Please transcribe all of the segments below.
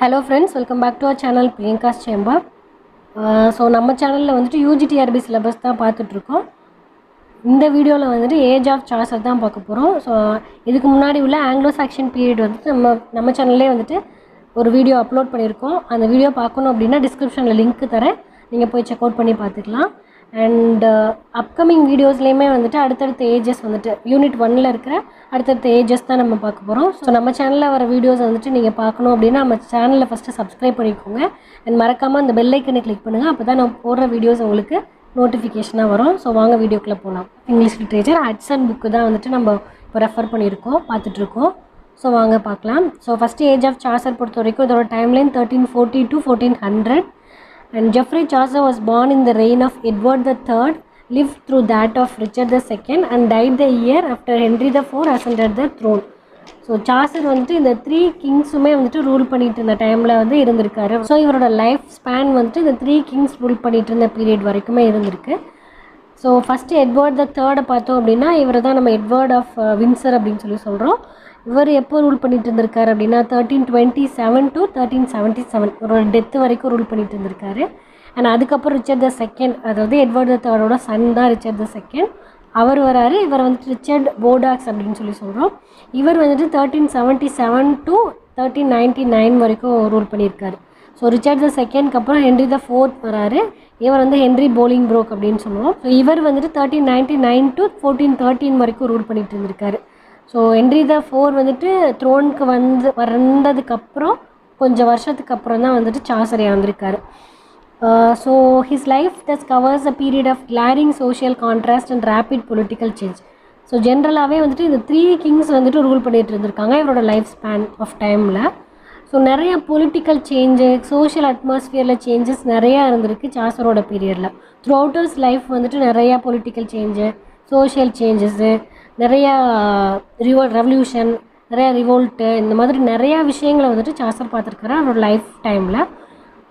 Hello friends, welcome back to our channel Priyanka's Chamber. So நம்ம சேனலில் வந்துட்டு UGTRB syllabus தான் பார்த்துட்ருக்கோம். இந்த வீடியோவில் வந்துட்டு ஏஜ் ஆஃப் சாசர் தான் பார்க்க போகிறோம். ஸோ இதுக்கு முன்னாடி உள்ள ஆங்கிலோ-சாக்சன் பீரியட் வந்துட்டு நம்ம சேனல்லே வந்துட்டு ஒரு வீடியோ அப்லோட் பண்ணியிருக்கோம். அந்த வீடியோ பார்க்கணும் அப்படின்னா டிஸ்கிரிப்ஷனில் லிங்க் தரேன், நீங்கள் போய் செக் அவுட் பண்ணி பார்த்துக்கலாம். அண்ட் அப்கமிங் வீடியோஸ்லேயுமே வந்துட்டு அடுத்தடுத்த ஏஜஸ் வந்துட்டு யூனிட் 1ல் இருக்கிற அடுத்தடுத்த ஏஜஸ் தான் நம்ம பார்க்க போகிறோம். ஸோ நம்ம சேனலில் வர வீடியோஸ் வந்துட்டு நீங்கள் பார்க்கணும் அப்படின்னா நம்ம சேனலில் ஃபஸ்ட்டு சப்ஸ்கிரைப் பண்ணிக்கோங்க. அண்ட் மறக்காமல் அந்த பெல் ஐக்கனை கிளிக் பண்ணுங்கள். அப்போ தான் நம்ம போடுற வீடியோஸ் உங்களுக்கு நோட்டிஃபிகேஷனாக வரும். ஸோ வாங்க வீடியோக்குள்ளே போகலாம். இங்கிலீஷ் லிட்ரேச்சர் ஹட்சன் புக்கு தான் வந்துட்டு நம்ம இப்போ ரெஃபர் பண்ணியிருக்கோம், பார்த்துட்ருக்கோம். ஸோ வாங்க பார்க்கலாம். So first age of Chaucer பொறுத்த வரைக்கும் இதோட timeline 1340 to 1400. And Geoffrey Chaucer was born in the reign of Edward III, lived through that of Richard II and died the year after Henry IV ascended the throne. So Chaucer வந்துட்டு இந்த 3 கிங்ஸுமே வந்துட்டு rule பண்ணிட்டு இருந்த டைமில் வந்து இருந்திருக்காரு. So இவரோட life span வந்துட்டு இந்த 3 கிங்ஸ் ரூல் பண்ணிட்டு இருந்த பீரியட் வரைக்குமே இருந்திருக்கு. ஸோ ஃபஸ்ட்டு எட்வர்ட் III பார்த்தோம் அப்படின்னா இவர் தான் நம்ம எட்வர்ட் ஆஃப் வின்சர் அப்படின்னு சொல்கிறோம். இவர் எப்போ ரூல் பண்ணிட்டு இருந்திருக்காரு அப்படின்னா 1327 to 1377 ஒரு டெத்து வரைக்கும் ரூல் பண்ணிட்டு இருந்திருக்காரு. அண்ட் அதுக்கப்புறம் ரிச்சர்ட் II, அதாவது எட்வர்ட் IIIயோட சன் தான் ரிச்சர்ட் II, அவர் வராரு. இவர் வந்துட்டு ரிச்சர்ட் போடாக்ஸ் அப்படின்னு சொல்கிறோம். இவர் வந்துட்டு 1377 to 1399 வரைக்கும் ரூல் பண்ணியிருக்காரு. ஸோ ரிச்சர்ட் II அப்புறம் ஹென்ரி IV வராரு. இவர் வந்து ஹென்ரி போலிங் ப்ரோக் அப்படின்னு சொல்லுவோம். ஸோ இவர் வந்துட்டு 1399 to 1413 வரைக்கும் ரூல் பண்ணிட்டு இருந்திருக்காரு. ஸோ ஹென்ரி IV வந்துட்டு த்ரோனுக்கு வந்ததுக்கப்புறம் கொஞ்சம் வருஷத்துக்கு அப்புறம் தான் வந்துட்டு சாசர் இறந்துருக்காரு. So his life thus covers a period of glaring social contrast and rapid political change. So ஜென்ரலாகவே வந்துட்டு இந்த 3 கிங்ஸ் வந்துட்டு ரூல் பண்ணிகிட்டு இருந்திருக்காங்க இவரோட லைஃப் ஸ்பேன் ஆஃப் டைமில். ஸோ நிறைய பொலிட்டிக்கல் சேஞ்சு, சோஷியல் அட்மாஸ்ஃபியரில் சேஞ்சஸ் நிறையா இருந்திருக்கு சாசரோட பீரியடில். த்ரூ அவுட் ஹிஸ் லைஃப் வந்துட்டு நிறையா பொலிட்டிக்கல் சேஞ்சு, சோஷியல் சேஞ்சஸ்ஸு, நிறையா ரெவல்யூஷன், நிறையா ரிவோல்ட்டு, இந்த மாதிரி நிறையா விஷயங்களை வந்துட்டு சாசர் பார்த்துருக்காரு அவரோட லைஃப் டைமில்.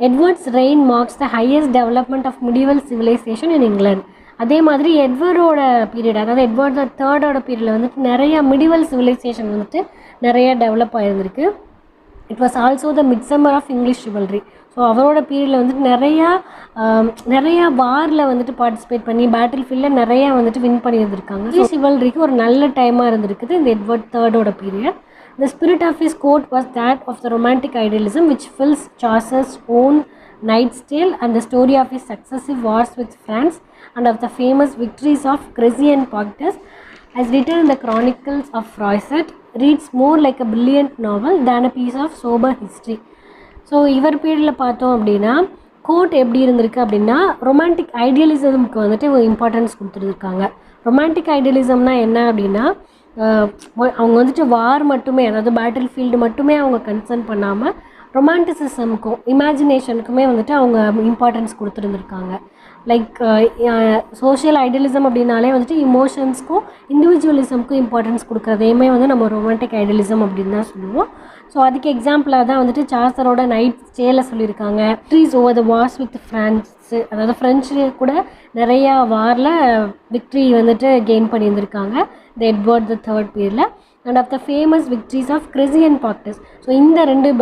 Edward's reign marks the highest development of medieval civilization in England. அதே மாதிரி எட்வர்டோட பீரியட், அதாவது எட்வர்ட் IIIயோட பீரியடில் வந்துட்டு நிறையா மிடிவல் சிவிலைசேஷன் வந்துட்டு நிறையா டெவலப் ஆகிருந்திருக்கு. It was also the midsummer of English rivalry. So அவரோட பீரியடில் வந்துட்டு நிறையா வாரில் வந்துட்டு பார்ட்டிசிபேட் பண்ணி பேட்டில் ஃபீல்டில் நிறையா வந்துட்டு வின் பண்ணியிருந்திருக்காங்க. இங்கிலீஷ் ரிவல்ரிக்கு ஒரு நல்ல டைமாக இருந்திருக்குது இந்த எட்வர்ட் IIIயோட period. The spirit of his court was that of the romantic idealism which fills Chaucer's own Knight's Tale and the story of his successive wars with France and of the famous victories of Crecy and Poitiers as written in the chronicles of Froissart, reads more like a brilliant novel than a piece of sober history. So இவர் பீரியடில் பார்த்தோம் அப்படின்னா court எப்படி இருந்திருக்கு அப்படின்னா romantic ஐடியலிசம்க்கு வந்துட்டு ஒரு importance கொடுத்துருக்காங்க. ரொமான்டிக் ஐடியலிசம்னா என்ன அப்படின்னா அவங்க வந்துட்டு வார் மட்டுமே, அதாவது பேட்டில் ஃபீல்டு மட்டுமே அவங்க கன்சர்ன் பண்ணாமல் ரொமான்டிசிசமுக்கும் இமேஜினேஷனுக்குமே வந்துட்டு அவங்க இம்பார்ட்டன்ஸ் கொடுத்துருந்துருக்காங்க. லைக் சோஷியல் ஐடியலிசம் அப்படின்னாலே வந்துட்டு இமோஷன்ஸ்க்கும் இண்டிவிஜுவலிசம்க்கும் இம்பார்ட்டன்ஸ் கொடுக்குறதையுமே வந்து நம்ம ரொமான்டிக் ஐடியலிசம் அப்படின்னு தான் சொல்லுவோம். ஸோ அதுக்கு எக்ஸாம்பிளாக தான் வந்துட்டு சாசரோட நைட் ஸ்டேல சொல்லியிருக்காங்க. Victories over the wars with France, அதாவது ஃப்ரெஞ்சு கூட நிறையா வாரில் விக்ட்ரி வந்துட்டு கெயின் பண்ணியிருந்திருக்காங்க இந்த எட்வர்ட் III பீரியடில். And of the famous victories of Crecy and Poitiers. So இந்த 2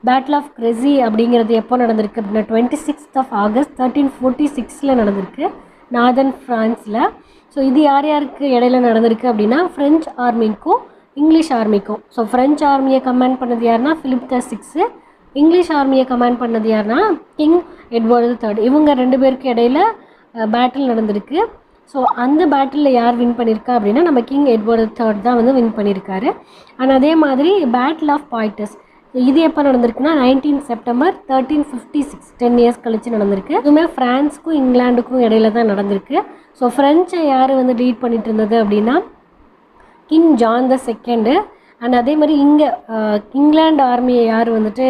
பேட்டில் ஆஃப் கிரெசி அப்படிங்கிறது எப்போ நடந்திருக்கு அப்படின்னா 26th of August 1346 நடந்திருக்கு நார்தர்ன் ஃப்ரான்ஸில். ஸோ இது யார் யாருக்கு இடையில நடந்திருக்கு அப்படின்னா ஃப்ரெஞ்ச் ஆர்மிக்கும் இங்கிலீஷ் ஆர்மிக்கும். ஸோ ஃப்ரெஞ்ச் ஆர்மியை கமாண்ட் பண்ணது யாருன்னா பிலிப் VI, இங்கிலீஷ் ஆர்மியை கமாண்ட் பண்ணது யாருன்னா கிங் எட்வர்ட் III. இவங்க 2 பேருக்கு இடையில பேட்டில் நடந்திருக்கு. ஸோ அந்த பேட்டிலில் யார் வின் பண்ணியிருக்கா அப்படின்னா நம்ம கிங் எட்வர்ட் III தான் வந்து வின் பண்ணியிருக்காரு. அண்ட் அதே மாதிரி பேட்டில் ஆஃப் பாய்டஸ், இது எப்போ நடந்திருக்குன்னா 19 September 1356, 10 years கழிச்சு நடந்திருக்கு. இதுவுமே ஃப்ரான்ஸுக்கும் இங்கிலாண்டுக்கும் இடையில தான் நடந்திருக்கு. ஸோ ஃப்ரெஞ்சை யார் வந்து லீட் பண்ணிட்டு இருந்தது அப்படின்னா கிங் ஜான் II. அண்ட் அதே மாதிரி இங்கே இங்கிலாந்து ஆர்மியை யார் வந்துட்டு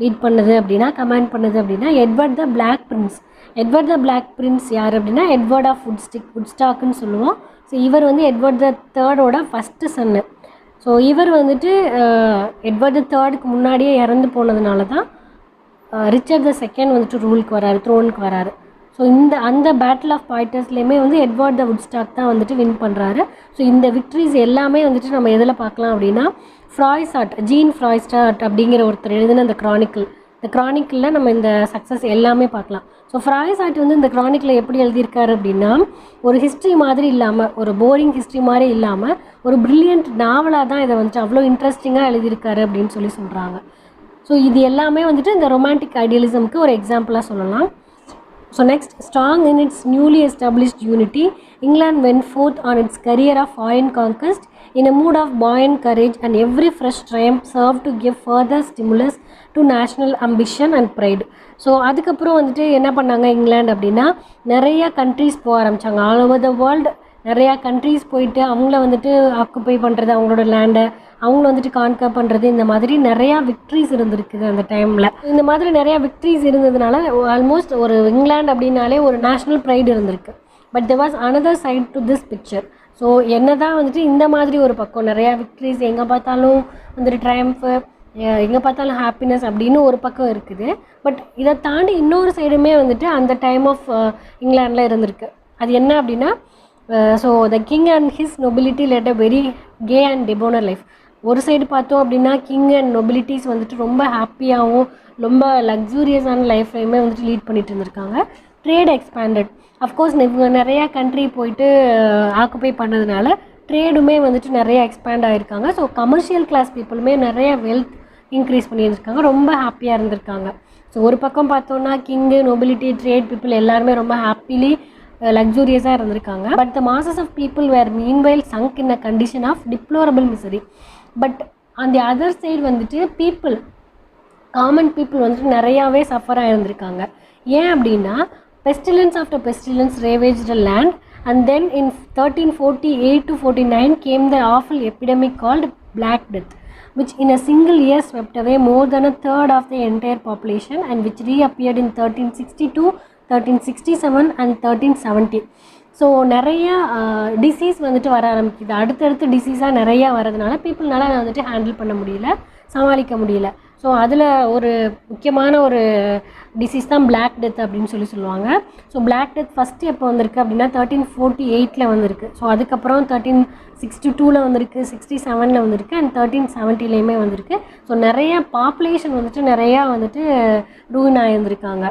லீட் பண்ணது அப்படின்னா கமாண்ட் பண்ணது அப்படின்னா எட்வர்ட் த பிளாக் பிரின்ஸ். எட்வர்ட் த பிளாக் பிரின்ஸ் யார் அப்படின்னா எட்வர்ட் ஆஃப் வுட்ஸ்டாக்குன்னு சொல்லுவோம். ஸோ இவர் வந்து எட்வர்ட் IIIயோட ஃபஸ்ட்டு சன்னு. ஸோ இவர் வந்துட்டு எட்வர்ட் IIIக்கு முன்னாடியே இறந்து போனதுனால தான் ரிச்சர்ட் II வந்துட்டு த்ரோனுக்கு வராரு. ஸோ அந்த பேட்டில் ஆஃப் பாய்ட்டர்ஸ்லேயுமே வந்து எட்வர்ட் த வுட்ஸ்டாக் தான் வந்துட்டு வின் பண்ணுறாரு. ஸோ இந்த விக்ட்ரிஸ் எல்லாமே வந்துட்டு நம்ம எதில் பார்க்கலாம் அப்படின்னா ஜீன் ஃப்ராய்ஸ்டார்ட் அப்படிங்கிற ஒருத்தர் எழுதின இந்த க்ரானிக்கிளில் நம்ம இந்த சக்ஸஸ் எல்லாமே பார்க்கலாம். ஸோ ஃப்ராய்ஸ்டார்ட் வந்து இந்த க்ரானிக்கில் எப்படி எழுதியிருக்காரு அப்படின்னா, ஒரு ஹிஸ்ட்ரி மாதிரி இல்லாமல், ஒரு போரிங் ஹிஸ்ட்ரி மாதிரி இல்லாமல், ஒரு ப்ரில்லியன்ட் நாவலாக தான் இதை வந்துட்டு அவ்வளோ இன்ட்ரெஸ்டிங்காக எழுதியிருக்காரு அப்படின்னு சொல்கிறாங்க. ஸோ இது எல்லாமே வந்துட்டு இந்த ரொமான்டிக் ஐடியலிசம்க்கு ஒரு எக்ஸாம்பிளாக சொல்லலாம். So next, strong in its newly established unity, England went forth on its career of foreign conquest in a mood of buoyant courage, and every fresh triumph served to give further stimulus to national ambition and pride. So அதுக்கப்புறம் வந்துட்டு என்ன பண்ணாங்க இங்கிலாந்து அப்படின்னா, நிறையா countries போக ஆரம்பித்தாங்க. All over the world நிறையா countries போயிட்டு அவங்கள வந்துட்டு ஆக்குப்பை பண்ணுறது, அவங்களோட லேண்டை அவங்கள வந்துட்டு கான்கர் பண்ணுறது, இந்த மாதிரி நிறையா விக்ட்ரிஸ் இருந்திருக்குது அந்த டைமில். இந்த மாதிரி நிறையா விக்ட்ரிஸ் இருந்ததுனால ஆல்மோஸ்ட் ஒரு இங்கிலாந்து அப்படின்னாலே ஒரு நேஷ்னல் ப்ரைடு இருந்திருக்கு. But there was another side to this picture. So என்ன தான் வந்துட்டு இந்த மாதிரி ஒரு பக்கம் நிறையா விக்ட்ரிஸ், எங்கே பார்த்தாலும் வந்துட்டு ட்ரையம்ஃபு, எங்கே பார்த்தாலும் ஹாப்பினஸ் அப்படின்னு ஒரு பக்கம் இருக்குது. பட் இதை தாண்டி இன்னொரு சைடுமே வந்துட்டு அந்த டைம் ஆஃப் இங்கிலாண்டில் இருந்திருக்கு. அது என்ன அப்படின்னா, so the king and his nobility led a very gay and debonair life. ஒரு சைடு பார்த்தோம் அப்படின்னா கிங் அண்ட் நொபிலிட்டிஸ் வந்துட்டு ரொம்ப ஹாப்பியாகவும் ரொம்ப லக்ஸூரியஸான லைஃப்லையுமே வந்துட்டு லீட் பண்ணிட்டு இருந்திருக்காங்க. Trade expanded. அஃப்கோர்ஸ் இவங்க நிறையா கண்ட்ரி போயிட்டு ஆக்குப்பை பண்ணதுனால ட்ரேடுமே வந்துட்டு நிறைய எக்ஸ்பேண்ட் ஆகிருக்காங்க. ஸோ கமர்ஷியல் கிளாஸ் பீப்புளுமே நிறைய வெல்த் இன்க்ரீஸ் பண்ணியிருந்திருக்காங்க, ரொம்ப ஹாப்பியாக இருந்திருக்காங்க. ஸோ ஒரு பக்கம் பார்த்தோன்னா கிங்கு, நொபிலிட்டி, ட்ரேட் பீப்புள் எல்லாருமே ரொம்ப ஹாப்பிலி லக்ஸூரியஸாக இருந்திருக்காங்க. But the masses of people were meanwhile sunk in a condition of deplorable misery. But அந்த அதர் சைடு வந்துட்டு காமன் பீப்புள் வந்துட்டு நிறையாவே சஃபர் ஆகிருந்திருக்காங்க. ஏன் அப்படின்னா, pestilence after pestilence ravaged the land, and then in 1348 to 49 came the awful epidemic called black death, which in a single year swept away more than a third of the entire population, and which reappeared in 1362, 1367 and 1370. So நிறையா disease வந்துட்டு வர ஆரம்பிக்குது. அடுத்தடுத்து டிசீஸாக நிறையா வரதுனால பீப்புள்னால வந்துட்டு handle பண்ண முடியல, சமாளிக்க முடியல. ஸோ அதில் ஒரு முக்கியமான ஒரு டிசீஸ் தான் பிளாக் டெத் அப்படின்னு சொல்லுவாங்க. ஸோ பிளாக் டெத் ஃபஸ்ட்டு எப்போ வந்திருக்கு அப்படின்னா 1348 வந்திருக்கு. ஸோ அதுக்கப்புறம் 1362 வந்திருக்கு, 67 வந்திருக்கு, அண்ட் 1370 வந்திருக்கு. ஸோ நிறையா பாப்புலேஷன் வந்துட்டு நிறையா வந்துட்டு ரூயின் ஆகியிருந்திருக்காங்க.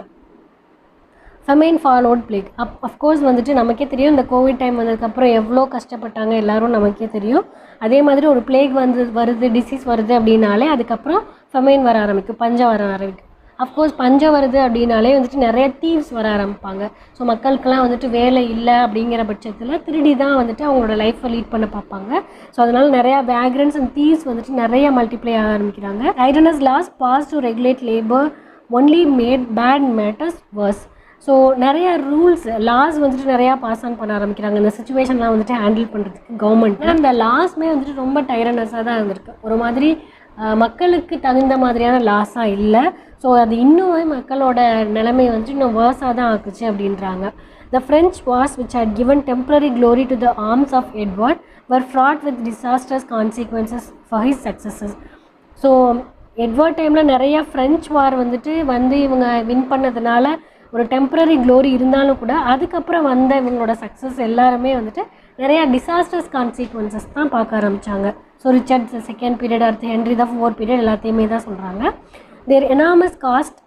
Famine followed plague. அஃப்கோர்ஸ் வந்துட்டு நமக்கே தெரியும், இந்த கோவிட் டைம் வந்ததுக்கப்புறம் எவ்வளோ கஷ்டப்பட்டாங்க எல்லோரும் நமக்கே தெரியும். அதே மாதிரி ஒரு பிளேக் வருது, டிசீஸ் வருது அப்படின்னாலே அதுக்கப்புறம் ஃபெமைன் வர ஆரம்பிக்கும், பஞ்சம் வர ஆரம்பிக்கும். அஃப்கோர்ஸ் பஞ்சம் வருது அப்படின்னாலே வந்துட்டு நிறைய தீவ்ஸ் வர ஆரம்பிப்பாங்க. ஸோ மக்களுக்கெல்லாம் வந்துட்டு வேலை இல்லை அப்படிங்கிற பட்சத்தில் திருடி தான் வந்துட்டு அவங்களோட லைஃப்பை லீட் பண்ண பார்ப்பாங்க. ஸோ அதனால் நிறையா வேக்ரன்ஸ் அண்ட் தீவ்ஸ் வந்துட்டு நிறைய மல்டிப்ளை ஆக ஆரம்பிக்கிறாங்க. Tyrannous laws passed to regulate labour only made bad matters worse. So நிறையா லாஸ் வந்துட்டு நிறையா பாஸ் ஆன் பண்ண ஆரம்பிக்கிறாங்க இந்த சுச்சுவேஷன்லாம் வந்துட்டு ஹேண்டில் பண்ணுறதுக்கு கவர்மெண்ட். ஆனால் அந்த லாஸ்மே வந்துட்டு ரொம்ப டைரனஸாக தான் இருந்திருக்கு, ஒரு மாதிரி மக்களுக்கு தகுந்த மாதிரியான லாஸாக இல்லை. ஸோ அது இன்னுமே மக்களோட நிலைமை வந்துட்டு இன்னும் வேர்ஸாக தான் ஆக்குச்சு அப்படின்றாங்க. The French wars, which had given temporary glory to the arms of Edward, were fraught with disastrous consequences for his successors. So Edward டைமில் நிறையா ஃப்ரெஞ்ச் வார் வந்துட்டு இவங்க வின் பண்ணதுனால ஒரு டெம்பரரி க்ளோரி இருந்தாலும் கூட அதுக்கப்புறம் இவங்களோட சக்ஸஸ் எல்லாருமே வந்துட்டு நிறையா டிசாஸ்டர்ஸ் கான்சிக்வன்சஸ் தான் பார்க்க ஆரம்பித்தாங்க. ஸோ ரிச்சர்ட் செகண்ட் பீரியட், அடுத்து ஹென்ரி த ஃபோர்த் பீரியட் எல்லாத்தையுமே தான் சொல்கிறாங்க. Their enormous cost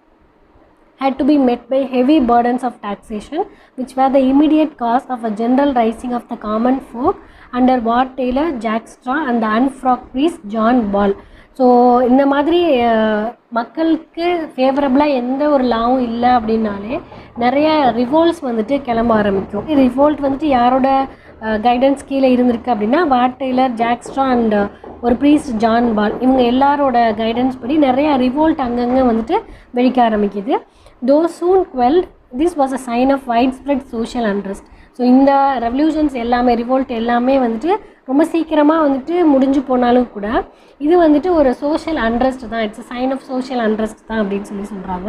had to be met by heavy burdens of taxation, which were the immediate cause of a general rising of the common folk under Wat Taylor, Jack Straw and the unfrocked priest John Ball. So இந்த மாதிரி மக்களுக்கு ஃபேவரபிளாக எந்த ஒரு லாவும் இல்லை அப்படின்னாலே நிறைய revolts வந்துட்டு கிளம்ப ஆரம்பிக்கும். ரிவோல்ட் வந்துட்டு யாரோட கைடன்ஸ் கீழே இருந்திருக்கு அப்படின்னா Wat Tyler, Jack Straw and ஒரு ப்ரீஸ்ட் ஜான் பால், இவங்க எல்லாரோட கைடன்ஸ் படி நிறையா ரிவோல்ட் அங்கங்கே வந்துட்டு வெடிக்க ஆரம்பிக்குது. Though soon quelled, this was a sign of widespread social unrest. So இந்த ரெவல்யூஷன்ஸ் எல்லாமே, ரிவோல்ட் எல்லாமே வந்துட்டு ரொம்ப சீக்கிரமாக வந்துட்டு முடிஞ்சு போனாலும் கூட இது வந்துட்டு ஒரு சோஷியல் அண்ட்ரஸ்ட் தான், it's a sign of social unrest தான் அப்படின்னு சொல்கிறாங்க.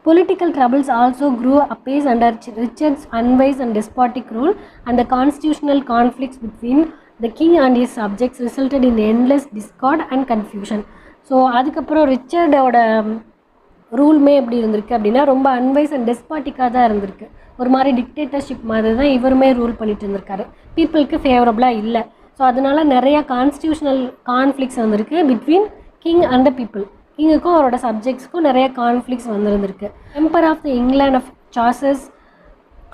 Political troubles also grew apace under Richard's unwise and despotic rule and the constitutional conflicts between the king and his subjects resulted in endless discord and confusion. So அதுக்கப்புறம் ரிச்சர்டோட ரூல்மே எப்படி இருந்திருக்கு அப்படின்னா ரொம்ப unwise and டெஸ்பாட்டிக்காக தான் இருந்திருக்கு. ஒரு மாதிரி டிக்டேட்டர்ஷிப் மாதிரி தான் இவருமே ரூல் பண்ணிட்டு இருந்திருக்காரு. பீப்புளுக்கு ஃபேவரபுளாக இல்லை. ஸோ அதனால நிறைய கான்ஸ்டியூஷனல் கான்ஃப்ளிக்ஸ் வந்திருக்கு between king and the people. கிங்குக்கும் அவரோட சப்ஜெக்ட்ஸ்க்கும் நிறைய கான்ஃப்ளிக்ஸ் வந்திருந்திருக்கு. Temper of the England of Chaucer's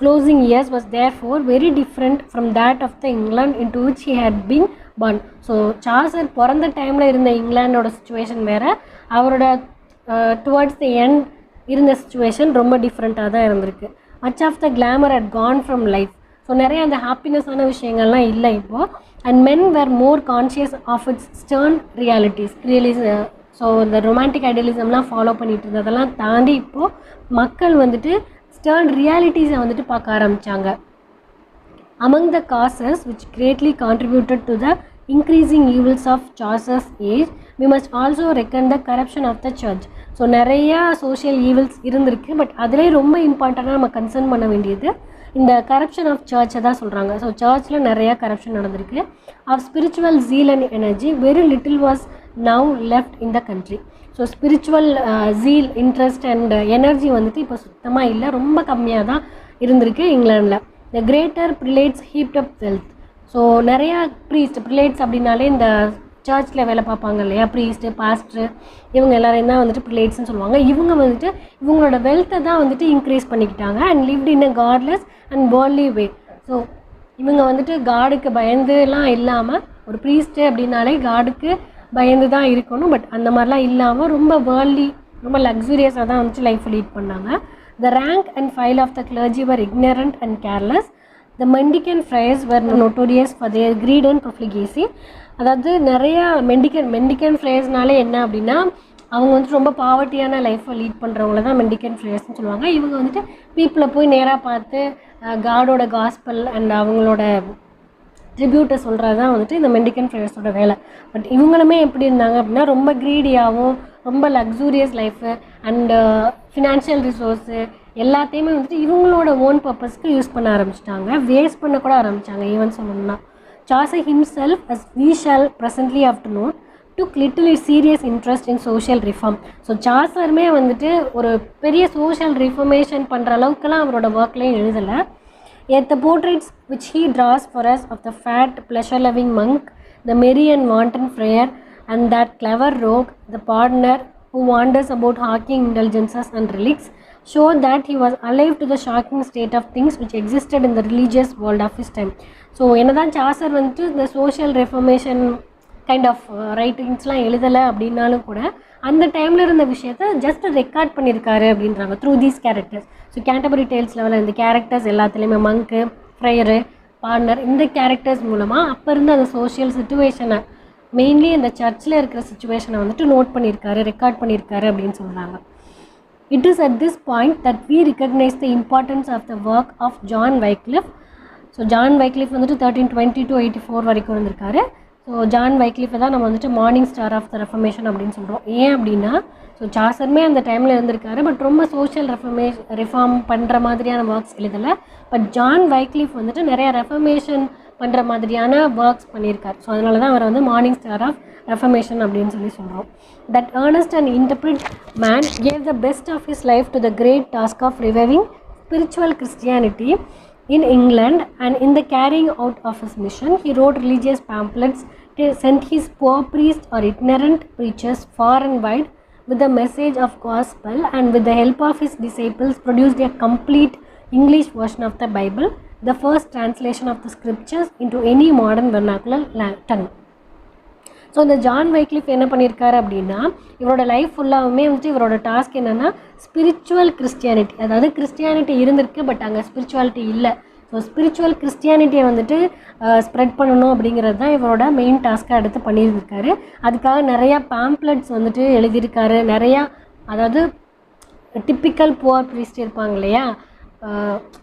closing years was therefore very different from that of the England into which he had been born. So Chaucer பிறந்த டைமில் இருந்த இங்கிலாண்டோட situation வேறு, அவரோட டுவர்ட்ஸ் த எண்ட் இருந்த சுச்சுவேஷன் ரொம்ப டிஃப்ரெண்ட்டாக தான் இருந்திருக்கு. Much of the glamour had gone from life. So நிறைய அந்த ஹாப்பினஸான விஷயங்கள்லாம் இல்லை இப்போது. And men were more conscious of its stern realities. So இந்த ரொமான்டிக் ஐடியலிசம்லாம் ஃபாலோ பண்ணிட்டு இருந்ததெல்லாம் தாண்டி இப்போது மக்கள் வந்துட்டு ஸ்டர்ன் ரியாலிட்டிஸை வந்துட்டு பார்க்க ஆரம்பித்தாங்க. Among the causes which greatly contributed to the increasing evils of Chaucer's age, we must also reckon the corruption of the church. So நிறையா சோஷியல் ஈவில்ஸ் இருந்திருக்கு. பட் அதிலே ரொம்ப இம்பார்ட்டண்ட்டாக நம்ம கன்சர்ன் பண்ண வேண்டியது இந்த கரப்ஷன் ஆஃப் சர்ச்சை தான் சொல்கிறாங்க. ஸோ சர்ச்சில் நிறையா கரப்ஷன் நடந்திருக்கு. Of spiritual zeal and energy very little was now left in the country. So spiritual zeal, interest and energy வந்துட்டு இப்போ சுத்தமாக இல்லை, ரொம்ப கம்மியாக தான் இருந்திருக்கு இங்கிலாண்டில். The greater prelates heaped up wealth. So நிறையா ப்ரிலேட்ஸ் அப்படின்னாலே இந்த சர்ச்சில் வேலை பார்ப்பாங்க இல்லையா, ப்ரீஸ்ட்டு, பாஸ்ட்ரு, இவங்க எல்லாரையும் தான் வந்துட்டு ப்ரிலேட்ஸ்ன்னு சொல்லுவாங்க. இவங்க வந்துட்டு இவங்களோட வெல்த்தை தான் வந்துட்டு இன்க்ரீஸ் பண்ணிக்கிட்டாங்க. And lived in a cordless and worldly way. So இவங்க வந்துட்டு காடுக்கு பயந்துலாம் இல்லாமல், ஒரு ப்ரீஸ்ட்டு அப்படின்னாலே காடுக்கு பயந்து தான் இருக்கணும், பட் அந்த மாதிரிலாம் இல்லாமல் ரொம்ப வேர்ல்ட்லி, ரொம்ப லக்ஸூரியஸாக தான் வந்துட்டு லைஃப்பை லீட் பண்ணாங்க. The rank and file of the clergy were ignorant and careless. The mendicant friars were notorious for their greed and profligacy. அதாவது நிறையா மெண்டிகன் ஃப்ரையர்ஸ்னாலே என்ன அப்படின்னா, அவங்க வந்துட்டு ரொம்ப பாவர்ட்டியான லைஃப்பை லீட் பண்ணுறவங்கள தான் மெண்டிகன் ஃப்ரையர்ஸ்னு சொல்லுவாங்க. இவங்க வந்துட்டு பீப்புளை போய் நேராக பார்த்து காடோட காஸ்பல் அண்ட் அவங்களோட ட்ரிபியூட்டை சொல்கிறது தான் வந்துட்டு இந்த மெண்டிகன் ஃப்ரையர்ஸோட வேலை. பட் இவங்களுமே எப்படி இருந்தாங்க அப்படின்னா, ரொம்ப க்ரீடியாகவும், ரொம்ப luxurious life and financial resource எல்லாத்தையுமே வந்துட்டு இவங்களோட ஓன் பர்பஸ்க்கு யூஸ் பண்ண ஆரம்பிச்சிட்டாங்க, வேஸ்ட் பண்ண கூட ஆரம்பித்தாங்க. ஈவன் சொல்லணும்னா Chaucer himself, as we shall presently have to note, took little serious interest in social reform. So சாசருமே வந்துட்டு ஒரு பெரிய சோஷியல் ரிஃபர்மேஷன் பண்ணுற அளவுக்குலாம் அவரோட ஒர்க்லேயும் எழுதலை. Yet the portraits which he draws for us of the fat, pleasure-loving monk, the merry and wanton friar, and that clever rogue, the pardoner, who wanders about hawking indulgences and relics, show that he was alive to the shocking state of things which existed in the religious world of his time. So என்னதான் Chaucer வந்துட்டு இந்த social reformation kind of ரைட்டிங்ஸ்லாம் எழுதலை அப்படின்னாலும் கூட அந்த டைமில் இருந்த விஷயத்த ஜஸ்ட் ரெக்கார்ட் பண்ணியிருக்காரு அப்படின்றாங்க through these characters. So Canterbury tales லெவலில் இந்த கேரக்டர்ஸ் எல்லாத்துலேயுமே மங்க்கு, ஃப்ரையரு, பார்ட்னர், இந்த கேரக்டர்ஸ் மூலமாக அப்போ இருந்த அந்த சோஷியல் சிச்சுவேஷனை, மெயின்லி இந்த சர்ச்சில் இருக்கிற சிச்சுவேஷனை வந்துட்டு நோட் பண்ணியிருக்காரு, ரெக்கார்ட் பண்ணியிருக்காரு அப்படின்னு சொல்கிறாங்க. It is at this point that we recognize the importance of the work of John Wycliffe. So John Wycliffe வந்துட்டு 1320 to 84 வரைக்கும் இருந்திருக்காரு. ஸோ ஜான் வைக்லிஃபை தான் நம்ம வந்துட்டு morning star of the reformation அப்படின்னு சொல்கிறோம். ஏன் அப்படின்னா, ஸோ சாசருமே அந்த டைமில் இருந்திருக்காரு, பட் ரொம்ப சோஷியல் ரிஃபார்ம் பண்ணுற மாதிரியான ஒர்க்ஸ் எழுதலை. பட் ஜான் வைக்லிஃப் வந்துட்டு நிறையா ரெஃபர்மேஷன் பண்ணுற மாதிரியான ஒர்க்ஸ் பண்ணியிருக்காரு. ஸோ அதனால தான் அவர் வந்து மார்னிங் ஸ்டார் ஆஃப் ரெஃபர்மேஷன் அப்படின்னு சொல்லி சொல்கிறோம். That earnest and intrepid man gave the best of his life to the great task of reviving spiritual Christianity in England, and in the carrying out of his mission, he wrote religious pamphlets, sent his poor priests or ignorant preachers far and wide with the message of gospel, and with the help of his disciples produced a complete English version of the Bible, the first translation of the scriptures into any modern vernacular tongue. So இந்த John வைக்லிஃப் என்ன பண்ணியிருக்காரு அப்படின்னா, இவரோட life ஃபுல்லாகவுமே வந்துட்டு இவரோட task என்னென்னா spiritual Christianity, அதாவது Christianity இருந்திருக்கு பட் அங்கே ஸ்பிரிச்சுவாலிட்டி இல்லை. ஸோ ஸ்பிரிச்சுவல் கிறிஸ்டியானிட்டியை வந்துட்டு ஸ்ப்ரெட் பண்ணணும் அப்படிங்கிறது தான் இவரோட மெயின் டாஸ்க்காக எடுத்து பண்ணியிருக்காரு. அதுக்காக நிறையா பேம்ப்ளெட்ஸ் வந்துட்டு எழுதியிருக்காரு. நிறையா, அதாவது டிப்பிக்கல் புவர் ப்ரீஸ்ட் இருப்பாங்க இல்லையா,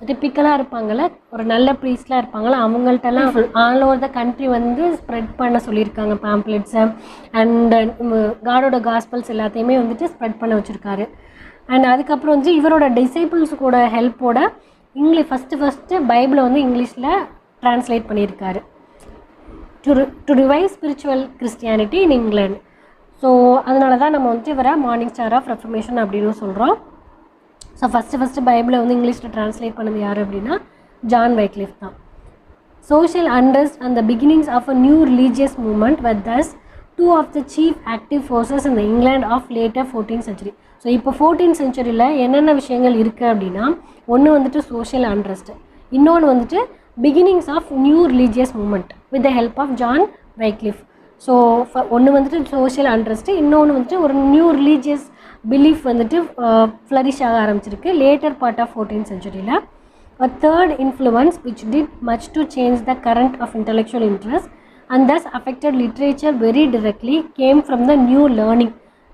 டிப்பிக்கலாக இருப்பாங்கள்ல, ஒரு நல்ல ப்ரீஸ்ட்லாம் இருப்பாங்களா, அவங்கள்ட்டெல்லாம் ஆல் ஓவர் த கண்ட்ரி வந்து ஸ்ப்ரெட் பண்ண சொல்லியிருக்காங்க பேம்ப்ளெட்ஸை. அண்ட் காடோட காஸ்பல்ஸ் எல்லாத்தையுமே வந்துட்டு ஸ்ப்ரெட் பண்ண வச்சுருக்காரு. அண்ட் அதுக்கப்புறம் வந்து இவரோட டிசைபிள்ஸ் கூட ஹெல்ப்போட ஃபஸ்ட்டு பைபிளை வந்து இங்கிலீஷில் ட்ரான்ஸ்லேட் பண்ணியிருக்காரு to revive spiritual Christianity in England. So அதனால தான் நம்ம வந்துட்டு இவரை மார்னிங் ஸ்டார் ஆஃப் ரெஃபர்மேஷன் அப்படின்னு சொல்கிறோம். ஸோ ஃபஸ்ட்டு பைபிளை வந்து இங்கிலீஷில் ட்ரான்ஸ்லேட் பண்ணது யார் அப்படின்னா ஜான் வைக்லிஃப் தான். Social unrest and the beginnings of a new religious movement were thus two of the chief active forces in the England of later 14th century. So இப்போ 14th centuryயில் என்னென்ன விஷயங்கள் இருக்குது அப்படின்னா, ஒன்று வந்துட்டு சோஷியல் அன்ரெஸ்ட், இன்னொன்று வந்துட்டு beginnings of new religious movement with the help of John Wycliffe. So ஒன்று வந்துட்டு சோஷியல் அன்ரெஸ்ட்டு, இன்னொன்று வந்துட்டு ஒரு நியூ ரிலீஜியஸ் பிலீஃப் வந்துட்டு ஃப்ளரிஷ் ஆக ஆரம்பிச்சிருக்கு லேட்டர் பார்ட் ஆஃப் 14th centuryயில். A third influence which did much to change the current of intellectual interest and thus affected literature very directly came from the new learning.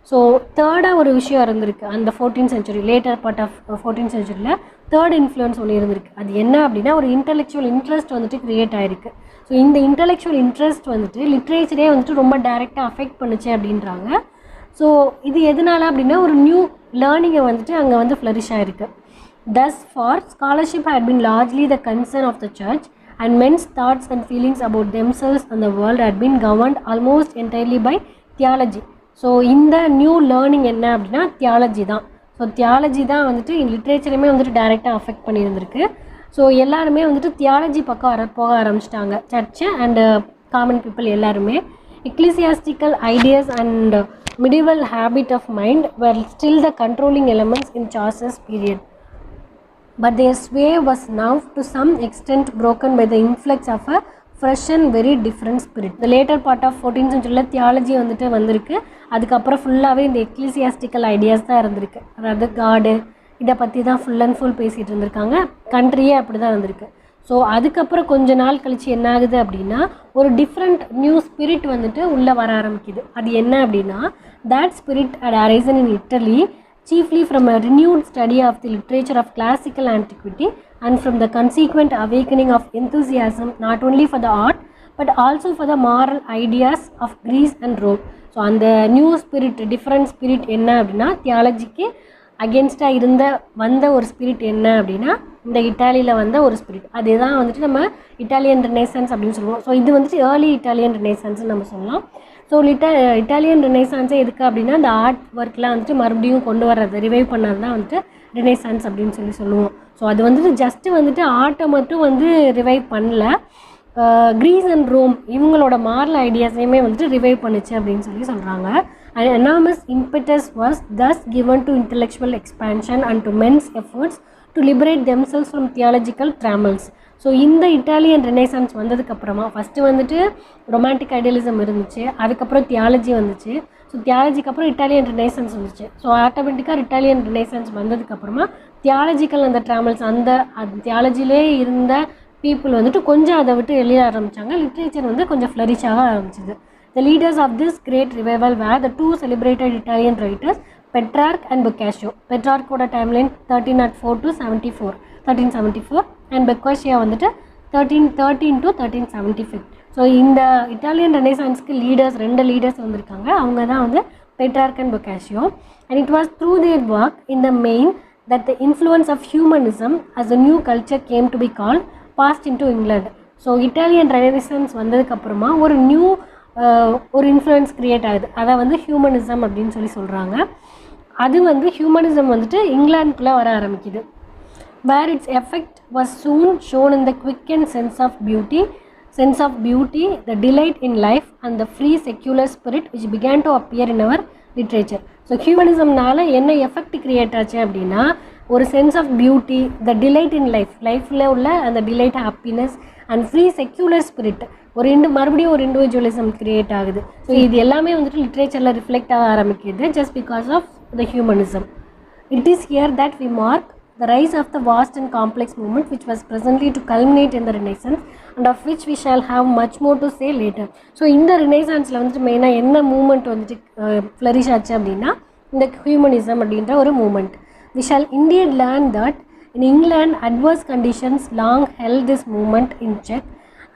So தேர்டாக ஒரு விஷயம் இருந்திருக்கு அந்த 14th century later part of 14th centuryயில் third influence ஒன்று இருந்திருக்கு. அது என்ன அப்படின்னா ஒரு இன்டெலெக்சுவல் இன்ட்ரெஸ்ட் வந்துட்டு க்ரியேட் ஆகிருக்கு. ஸோ இந்த இன்டெலெக்சுவல் இன்ட்ரெஸ்ட் வந்துட்டு லிட்ரேச்சரே வந்துட்டு ரொம்ப டைரெக்டாக அஃபெக்ட் பண்ணுச்சு அப்படின்றாங்க. ஸோ இது எதனால அப்படின்னா ஒரு நியூ லேர்னிங்கை வந்துட்டு அங்கே வந்து ஃப்ளரிஷ் ஆகிருக்கு. Thus far, scholarship had been largely the concern of the church, and men's thoughts and feelings about themselves and the world had been governed almost entirely by theology. So இந்த new learning என்ன அப்படின்னா theology தான். So theology தான் வந்துட்டு லிட்ரேச்சரையுமே வந்துட்டு டைரெக்டாக affect பண்ணியிருந்திருக்கு. So எல்லாருமே வந்துட்டு தியாலஜி பக்கம் போக ஆரம்பிச்சிட்டாங்க, சர்ச்சு அண்டு காமன் பீப்புள் எல்லாருமே. ecclesiastical ideas and medieval habit of mind were still the controlling elements in Chaucer's period. But their sway was now to some extent broken by the influx of a fresh and very different spirit. The later part of 14th centuryல theology வந்துட்டு வந்திருக்கு. அதுக்கப்புறம் ஃபுல்லாகவே இந்த ecclesiastical ideas தான் இருந்திருக்கு. அதாவது காடு இதை பற்றி தான் ஃபுல் அண்ட் ஃபுல் பேசிகிட்டு இருந்திருக்காங்க. கண்ட்ரியே அப்படி தான் இருந்திருக்கு. ஸோ அதுக்கப்புறம் கொஞ்ச நாள் கழித்து என்ன ஆகுது அப்படின்னா ஒரு டிஃப்ரெண்ட் நியூ ஸ்பிரிட் வந்துட்டு உள்ளே வர ஆரம்பிக்குது. அது என்ன அப்படின்னா that spirit had arisen in Italy chiefly from a renewed study of the literature of classical antiquity and from the consequent awakening of enthusiasm not only for the art but also for the moral ideas of Greece and Rome. So அந்த new spirit different spirit என்ன அப்படின்னா தியாலஜிக்கு அகென்ஸ்டாக வந்த ஒரு spirit என்ன அப்படின்னா இந்த இட்டாலியில் வந்த ஒரு ஸ்பிரிட். அதுதான் வந்துட்டு நம்ம இட்டாலியன் ரினைசன்ஸ் அப்படின்னு சொல்லுவோம். ஸோ இது வந்துட்டு ஏர்லி இட்டாலியன் ரினைசன்ஸ்னு நம்ம சொல்லலாம். ஸோ இட்டாலியன் ரினைசான்ஸே எதுக்கு அப்படின்னா இந்த ஆர்ட் ஒர்க்லாம் வந்துட்டு மறுபடியும் கொண்டு வர்றது ரிவைவ் பண்ணது தான் வந்துட்டு ரினைசான்ஸ் அப்படின்னு சொல்லுவோம். ஸோ அது வந்துட்டு ஜஸ்ட்டு வந்துட்டு ஆர்ட்டை மட்டும் வந்து ரிவைவ் பண்ணல, கிரீஸ் அண்ட் ரோம் இவங்களோட மாரல் ஐடியாஸையுமே வந்துட்டு ரிவைவ் பண்ணுச்சு அப்படின்னு சொல்கிறாங்க. An enormous impetus was thus given to intellectual expansion and to men's efforts to liberate themselves from theological trammels. So இந்த இட்டாலியன் ரினைசான்ஸ் வந்ததுக்கப்புறமா ஃபஸ்ட்டு வந்துட்டு ரொமான்டிக் ஐடியலிசம் இருந்துச்சு, அதுக்கப்புறம் தியாலஜி வந்துச்சு. ஸோ தியாலஜிக்கு அப்புறம் இட்டாலியன் ரினைசான்ஸ் வந்துச்சு. ஸோ ஆட்டோமேட்டிக்காக இட்டாலியன் ரினைசான்ஸ் வந்ததுக்கப்புறமா தியாலஜிக்கல் அந்த ட்ராவல்ஸ் அந்த தியாலஜிலே இருந்த பீப்புள் வந்துட்டு கொஞ்சம் அதை விட்டு வெளியே ஆரம்பித்தாங்க. லிட்ரேச்சர் வந்து கொஞ்சம் ஃப்ளரிஷ் ஆக ஆரம்பிச்சிது. The leaders of this great revival were the two celebrated Italian writers Petrarch and Boccaccio. Petrarchோட டைம்லைன் 1304 to 1374 and Boccaccio வந்துட்டு 1313 to 1375. ஸோ இந்த இட்டாலியன் ரெனைசான்ஸ்க்கு ரெண்டு லீடர்ஸ் வந்திருக்காங்க. அவங்க தான் வந்து Petrarch and Boccaccio. And it was through their work in the main that the influence of humanism as a new culture came to be called passed into England. So Italian Renaissance வந்ததுக்கப்புறமா ஒரு influence create ஆகுது. அதை வந்து humanism அப்படின்னு சொல்கிறாங்க. அது வந்து humanism வந்துட்டு இங்கிலாந்துக்குள்ளே வர ஆரம்பிக்குது. Where its effect was soon shown in the quickened sense of beauty, the delight in life and the free secular spirit which began to appear in our literature. So ஹியூமனிசம்னால என்ன எஃபெக்ட் க்ரியேட் ஆச்சு அப்படின்னா ஒரு sense of beauty, the delight in லைஃப்பில் உள்ள அந்த delight, happiness and free secular spirit மறுபடியும் ஒரு இண்டிவிஜுவலிசம் கிரியேட் ஆகுது. ஸோ இது எல்லாமே வந்துட்டு லிட்ரேச்சரில் ரிஃப்ளெக்ட் ஆக ஆரம்பிக்குது just because of the humanism. It is here that we mark the rise of the vast and complex movement which was presently to culminate in the renaissance and of which we shall have much more to say later. So இந்த ரினைசன்ஸில் வந்துட்டு மெயினாக என்ன movement வந்துட்டு flourish ஆச்சு அப்படின்னா இந்த humanism அப்படின்ற ஒரு movement. We shall indeed learn that in England adverse conditions long held this movement in check,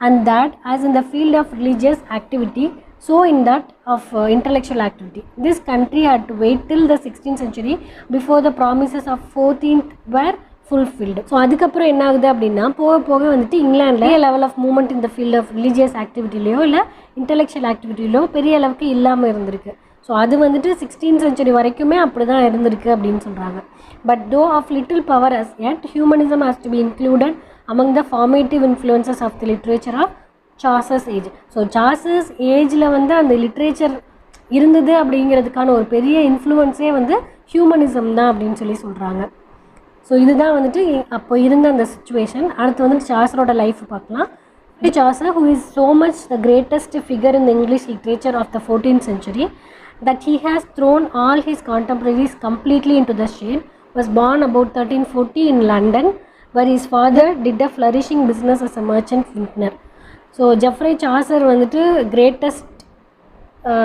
and that as in the field of religious activity so in that of intellectual activity this country had to wait till the 16th century before the promises of 14th were fulfilled. So அதுக்கப்புறம் என்ன ஆகுது அப்படின்னா போக வந்துட்டு இங்கிலாண்டில் level of movement இந்த field of religious ஆக்டிவிட்டிலையோ இல்லை intellectual ஆக்டிவிட்டிலையோ பெரிய அளவுக்கு இல்லாமல் இருந்திருக்கு. ஸோ அது வந்துட்டு 16th century வரைக்குமே அப்படி தான் இருந்திருக்கு அப்படின்னு சொல்கிறாங்க. But though of little power as yet, humanism has to be included among the formative influences of the literature of Chaucer's age. So Chaucer's ஏஜில் வந்து அந்த லிட்ரேச்சர் இருந்தது அப்படிங்கிறதுக்கான ஒரு பெரிய இன்ஃப்ளூயன்ஸே வந்து ஹியூமனிசம் தான் அப்படின்னு சொல்கிறாங்க. ஸோ இதுதான் வந்துட்டு அப்போ இருந்த அந்த சுச்சுவேஷன். அடுத்து வந்துட்டு சாசரோட லைஃப் பார்க்கலாம். Chaucer, who is so much the greatest figure in the English literature of the 14th century, that he has thrown all his contemporaries completely into the shade, was born about 1340 in London, where his father did a flourishing business as a merchant vintner. So Geoffrey Chaucer வந்துட்டு greatest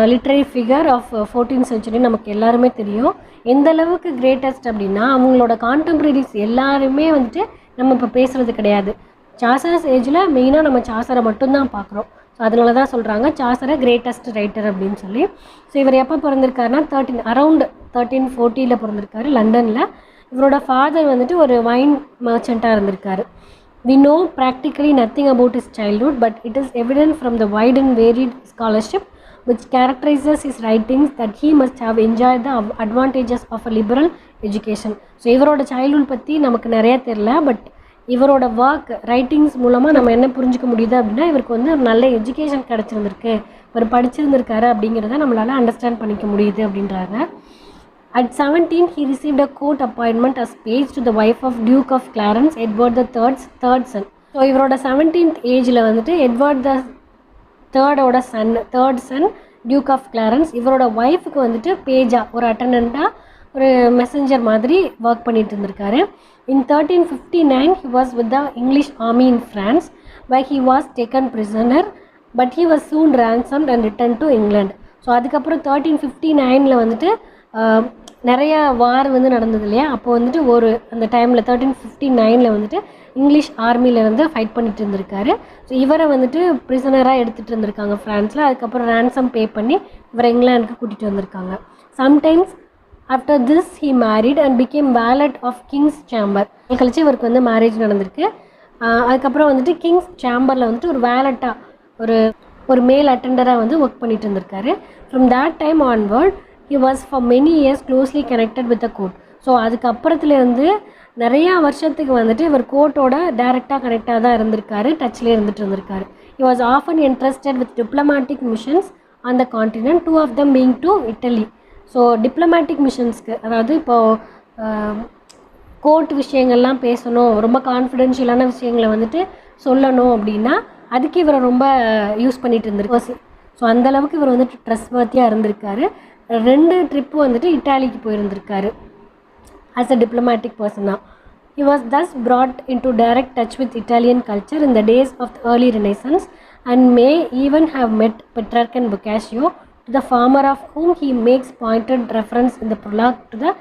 literary figure of 14th century நமக்கு எல்லாருமே தெரியும். எந்த அளவுக்கு greatest அப்படின்னா அவங்களோட contemporaries எல்லாருமே வந்துட்டு நம்ம இப்போ பேசுகிறது கிடையாது. சாசர்ஸ் ஏஜில் மெயினாக நம்ம சாசரை மட்டும்தான் பார்க்குறோம். ஸோ அதனால தான் சொல்கிறாங்க சாசரை கிரேட்டஸ்ட் ரைட்டர் அப்படின்னு சொல்லி. ஸோ இவர் எப்போ பிறந்திருக்காருன்னா அரௌண்ட் 1340 பிறந்திருக்காரு லண்டனில். இவரோட ஃபாதர் வந்துட்டு ஒரு வைன் மர்ச்சண்ட்டாக இருந்திருக்காரு. We know practically nothing about his childhood, but it is evident from the wide and varied scholarship which characterizes his writings that he must have enjoyed the advantages of a liberal education. So இவரோட childhood பற்றி நமக்கு நிறைய தெரியல, but இவரோட work writings மூலமாக நம்ம என்ன புரிஞ்சிக்க முடியுது அப்படின்னா இவருக்கு வந்து ஒரு நல்ல எஜுகேஷன் கிடச்சிருந்துருக்கு, இவர் படிச்சிருந்திருக்காரு அப்படிங்கிறத நம்மளால் அண்டர்ஸ்டாண்ட் பண்ணிக்க முடியுது அப்படின்றாங்க. At 17, he received a court appointment as page to the wife of Duke of Clarence, Edward III's third son. So இவரோட 17th ஏஜில் வந்துட்டு Edward the third son Duke of Clarence இவரோட ஒய்ஃபுக்கு வந்துட்டு பேஜாக ஒரு அட்டண்டண்ட்டாக ஒரு மெசஞ்சர் மாதிரி ஒர்க் பண்ணிட்டு இருந்திருக்காரு. இன் 1359 he was with the English army in France, where he was taken prisoner, but he was soon ransomed and returned to England. So அதுக்கப்புறம் 1359 வந்துட்டு நிறைய வார் வந்து நடந்தது இல்லையா, அப்போ வந்துட்டு அந்த டைமில் 1359 வந்துட்டு இங்கிலீஷ் ஆர்மியிலேருந்து ஃபைட் பண்ணிட்டு இருந்திருக்காரு. ஸோ இவரை வந்துட்டு ப்ரிசனராக எடுத்துகிட்டு இருந்திருக்காங்க ஃப்ரான்ஸில். அதுக்கப்புறம் ரேன்சம் பே பண்ணி இவரை இங்கிலாந்துக்கு கூட்டிகிட்டு வந்திருக்காங்க. Sometimes after this he married and became valet of king's chamber. கழிச்சு இவருக்கு வந்து மேரேஜ் நடந்திருக்கு. அதுக்கப்புறம் வந்துட்டு கிங்ஸ் சேம்பரில் வந்துட்டு ஒரு வேலட்டாக ஒரு மேல் அட்டெண்டராக வந்து ஒர்க் பண்ணிட்டு இருந்திருக்காரு. From that time onward he was for many years closely connected with the court. So அதுக்கப்புறத்துலேருந்து நிறையா வருஷத்துக்கு வந்துட்டு இவர் கோர்ட்டோட டைரெக்டாக கனெக்டாக தான் இருந்திருக்காரு, டச்சில் இருந்திருக்காரு. he was often interested with diplomatic missions on the continent, two of them being to Italy. So diplomatic மிஷன்ஸ்க்கு, அதாவது இப்போது கோர்ட் விஷயங்கள்லாம் பேசணும், ரொம்ப கான்ஃபிடென்ஷியலான விஷயங்களை வந்துட்டு சொல்லணும் அப்படின்னா அதுக்கு இவரை ரொம்ப யூஸ் பண்ணிட்டு இருந்திருக்கு. ஸோ அந்தளவுக்கு இவர் வந்துட்டு ட்ரஸ்ட்வர்த்தியாக இருந்திருக்காரு. 2 ட்ரிப்பு வந்துட்டு இட்டாலிக்கு போயிருந்திருக்காரு as a diplomatic person. He was thus brought into direct touch with Italian culture in the days of the early Renaissance and may even have met Petrarch and Boccaccio, to the former of whom he makes pointed reference in the prologue to the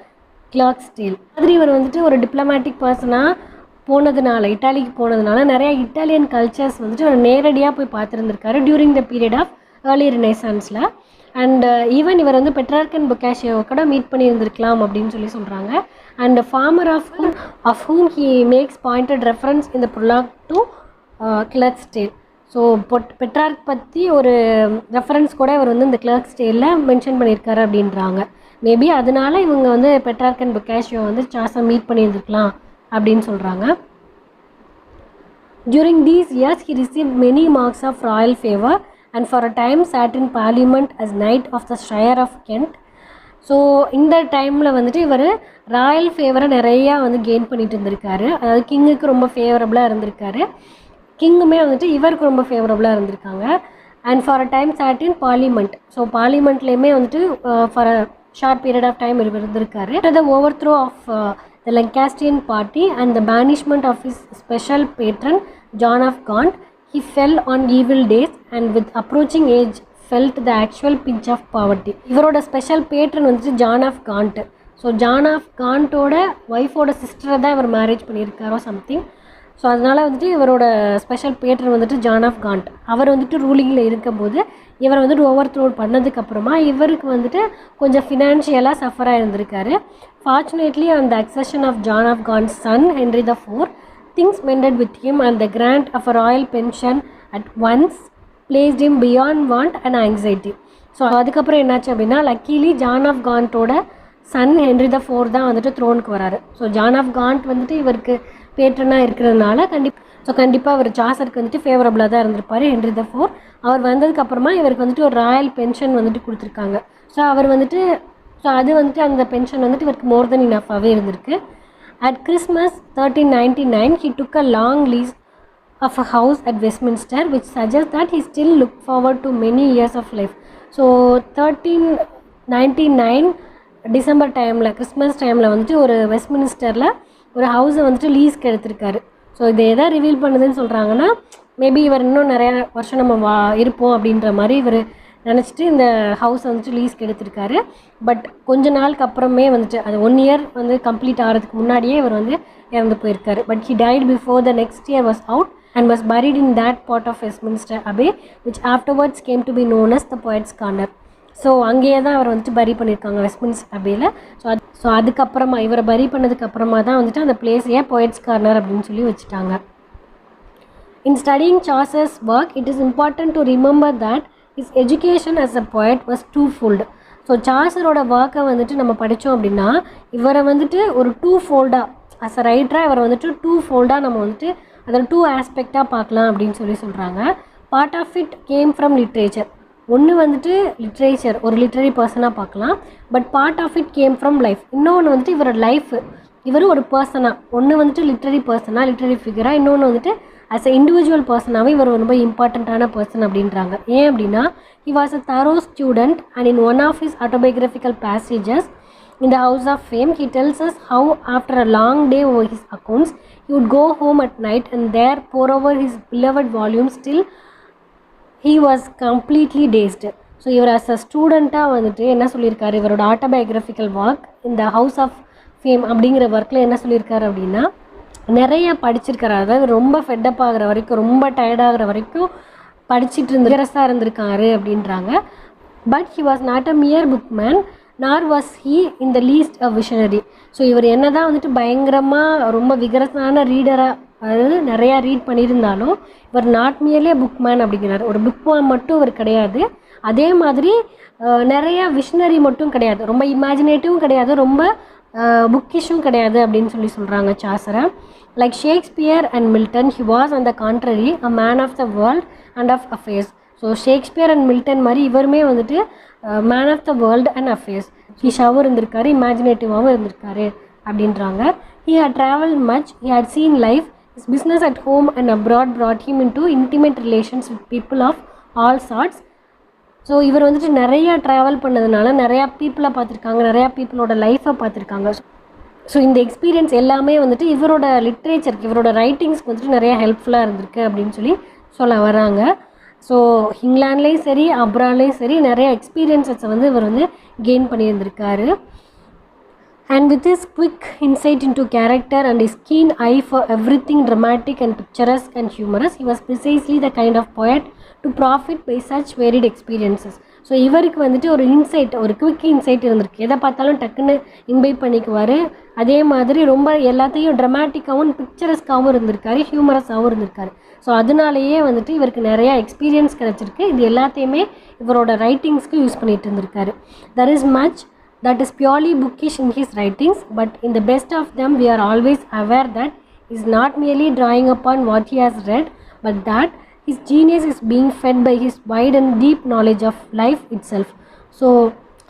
Clerk's Tale. மாதிரி இவர் வந்துட்டு ஒரு diplomatic பர்சனாக இட்டாலிக்கு போனதுனால நிறைய Italian cultures வந்துட்டு அவர் நேரடியாக போய் பார்த்துருந்துருக்காரு during the period of early ரினைசன்ஸில். அண்ட் ஈவன் இவர் வந்து பெட்ரார்க் அண்ட் பொக்காஷியோவை கூட மீட் பண்ணியிருந்திருக்கலாம் அப்படின்னு சொல்கிறாங்க. And former of whom he makes pointed reference இந்த prologue to Clerk's Tale. So Petrarch பற்றி ஒரு ரெஃபரன்ஸ் கூட இவர் வந்து இந்த கிளர்க்ஸ் டேலில் மென்ஷன் பண்ணியிருக்காரு அப்படின்றாங்க. மேபி அதனால இவங்க வந்து பெட்ரார்க் அண்ட் பொக்காஷியோ வந்து சாசர் மீட் பண்ணியிருந்துருக்கலாம் அப்படின்னு சொல்கிறாங்க. During these years he received many marks of royal favor and for a time sat in parliament as knight of the shire of Kent. So இந்த டைமில் வந்துட்டு இவர் ராயல் ஃபேவரை நிறையா வந்து கெயின் பண்ணிட்டு இருந்திருக்காரு. அதாவது கிங்குக்கு ரொம்ப ஃபேவரபுளாக இருந்திருக்காரு, கிங்குமே வந்துட்டு இவருக்கு ரொம்ப ஃபேவரபுளாக இருந்திருக்காங்க. And for a time sat in parliament. So பார்லிமெண்ட்லேயுமே வந்துட்டு for a short period of time இருந்திருக்காரு. The overthrow of the Lancastrian party and the banishment of his special patron John of Gaunt, he fell on evil days and with approaching age felt the actual pinch of poverty. இவரோட special patron வந்துட்டு John of Gaunt. So John of காண்டோட ஒய்ஃபோட சிஸ்டரை தான் இவர் marriage பண்ணியிருக்காரோ something. So அதனால் வந்துட்டு இவரோட ஸ்பெஷல் பேட்ரன் வந்துட்டு ஜான் ஆஃப் காண்ட். அவர் வந்துட்டு ரூலிங்கில் இருக்கும்போது இவர் வந்துட்டு ஓவர் த்ரோ பண்ணதுக்கப்புறமா இவருக்கு வந்துட்டு கொஞ்சம் ஃபினான்ஷியலாக சஃபராக இருந்திருக்காரு. Fortunately, on the accession of John of Gaunt's son, Henry IV, things mended with him and the grant of a royal pension at once placed him beyond want and anxiety. So அதுக்கப்புறம் என்னாச்சு அப்படின்னா luckily John of காண்டோட son Henry the fourth தான் வந்துட்டு த்ரோனுக்கு வராரு. So John of Gantt வந்துட்டு இவருக்கு பேட்ரனாக இருக்கிறதுனால கண்டிப்பாக அவர் சாசருக்கு வந்துட்டு ஃபேவரபுளாக தான் இருந்திருப்பார். ஹென்ரி த ஃபோர் அவர் வந்ததுக்கப்புறமா இவருக்கு வந்துட்டு ஒரு ராயல் பென்ஷன் வந்துட்டு கொடுத்துருக்காங்க. ஸோ அது வந்துட்டு அந்த பென்ஷன் வந்துட்டு இவருக்கு மோர் தென் இனஃபாகவே இருந்திருக்கு. At Christmas 1399, he took a long lease of a house at Westminster, which suggests that he still looked forward to many years of life. So 1399 December டைமில் கிறிஸ்மஸ் டைமில் வந்துட்டு ஒரு வெஸ்ட்மினிஸ்டரில் ஒரு ஹவுஸை வந்துட்டு லீஸ்க்கு எடுத்திருக்காரு. ஸோ இதை எதை ரிவீல் பண்ணுதுன்னு சொல்கிறாங்கன்னா, மேபி இவர் இன்னும் நிறையா வருஷம் நம்ம இருப்போம் அப்படின்ற மாதிரி இவர் நினச்சிட்டு இந்த ஹவுஸ் வந்துட்டு லீஸ்க்கு எடுத்திருக்காரு. பட் கொஞ்ச நாளுக்கு அப்புறமே வந்துட்டு அது 1 இயர் வந்து கம்ப்ளீட் ஆகிறதுக்கு முன்னாடியே இவர் வந்து இறந்து போயிருக்காரு. But he died before the next year was out and was buried in that part of Westminster Abbey which afterwards came to be known as the Poets' Corner. So அங்கேயே தான் அவர் வந்துட்டு பரி பண்ணியிருக்காங்க வெஸ்ட்மின்ஸ்டர் அபேயில். ஸோ அதுக்கப்புறமா இவரை பரி பண்ணதுக்கப்புறமா தான் வந்துட்டு அந்த பிளேஸையே போயட்ஸ் கார்னர் அப்படின்னு சொல்லி வச்சுட்டாங்க. In studying Chaucer's work, it is important to remember that his education as a poet was twofold. So சாசரோட ஒர்க்கை வந்துட்டு நம்ம படித்தோம் அப்படின்னா இவரை வந்துட்டு ஒரு டூஃபோல்டாக அஸ் அ ரைட்டராக இவரை வந்துட்டு டூஃபோல்டாக நம்ம வந்துட்டு அதில் 2 ஆஸ்பெக்டாக பார்க்கலாம் அப்படின்னு சொல்கிறாங்க. Part of it came from literature. ஒன்று வந்துட்டு லிட்ரேச்சர் ஒரு லிட்ரரி பர்சனாக பார்க்கலாம். But part of it came from life. இன்னொன்று வந்துட்டு இவரோட லைஃப், இவர் ஒரு பர்சனாக, ஒன்று வந்துட்டு லிட்ரரி பர்சனாக லிட்ரரி ஃபிகராக, இன்னொன்று வந்துட்டு ஆஸ் அ இண்டிவிஜுவல் பர்சனாகவே இவர் ரொம்ப இம்பார்ட்டண்ட்டான பர்சன் அப்படின்றாங்க. ஏன் அப்படின்னா he was a thorough student and in one of his autobiographical passages in the House of Fame he tells us how after a long day over his accounts he would go home at night and there pour over his beloved volumes till he was completely dazed. So இவர் as a ஸ்டூடெண்ட்டாக வந்துட்டு என்ன சொல்லியிருக்காரு, இவரோட autobiographical work இந்த house of fame அப்படிங்கிற ஒர்க்கில் என்ன சொல்லியிருக்காரு அப்படின்னா நிறைய படிச்சிருக்காரு. அதாவது ரொம்ப ஃபெட்டப் ஆகிற வரைக்கும், ரொம்ப டயர்டாகிற வரைக்கும் படிச்சுட்டு விகரஸாக இருந்திருக்காரு அப்படின்றாங்க. But he was not a mere book man nor was he in the least a visionary. So இவர் என்ன தான் வந்துட்டு பயங்கரமாக ரொம்ப விகரஸான ரீடராக, அதாவது நிறையா ரீட் பண்ணியிருந்தாலும் இவர் நாட் மியர்லே புக் மேன் அப்படிங்கிறார். ஒரு புக் மேன் மட்டும் இவர் கிடையாது, அதே மாதிரி நிறையா விஷனரி மட்டும் கிடையாது, ரொம்ப இமேஜினேட்டிவும் கிடையாது, ரொம்ப புக்கிஷும் கிடையாது அப்படின்னு சொல்கிறாங்க சாசரை. Like Shakespeare and Milton, he was on the contrary a man of the world and of affairs. So Shakespeare and Milton மாதிரி இவருமே வந்துட்டு man of the world and affairs, ஹிஷாவும் இருந்திருக்காரு, இமேஜினேட்டிவாகவும் இருந்திருக்காரு அப்படின்றாங்க. He had travelled much, he had seen life, his business at home and abroad brought him into intimate relations with people of all sorts. So இவர் வந்துட்டு நிறையா travel பண்ணதுனால நிறையா பீப்புளை பார்த்துருக்காங்க, நிறையா பீப்புளோட லைஃப்பை பார்த்துருக்காங்க. ஸோ இந்த எக்ஸ்பீரியன்ஸ் எல்லாமே வந்துட்டு இவரோட லிட்ரேச்சருக்கு, இவரோட ரைட்டிங்ஸ்க்கு வந்துட்டு நிறையா ஹெல்ப்ஃபுல்லாக இருந்திருக்கு அப்படின்னு சொல்ல வராங்க. ஸோ இங்கிலாண்ட்லேயும் சரி அப்ராட்லேயும் சரி நிறைய எக்ஸ்பீரியன்ஸஸை வந்து இவர் வந்து gain பண்ணியிருந்திருக்காரு. And with his quick insight into character and his keen eye for everything dramatic and picturesque and humorous, he was precisely the kind of poet to profit by such varied experiences. So இவருக்கு வந்துட்டு ஒரு inside, ஒரு quick inside இருந்திருக்கு, எதை பார்த்தாலும் டக்குன்னு invite பண்ணிக்குவார். அதே மாதிரி ரொம்ப எல்லாத்தையும் ட்ராமாட்டிக்காகவும் பிக்சரஸ்க்காகவும் இருந்திருக்காரு, ஹியூமரஸாகவும் இருந்திருக்காரு. ஸோ அதனாலேயே வந்துட்டு இவருக்கு நிறையா எக்ஸ்பீரியன்ஸ் கிடச்சிருக்கு. இது எல்லாத்தையுமே இவரோட ரைட்டிங்ஸ்க்கு யூஸ் பண்ணிட்டு இருந்திருக்காரு. There is much that is purely bookish in his writings, but in the best of them we are always aware that he is not merely drawing upon what he has read, but that his genius is being fed by his wide and deep knowledge of life itself. So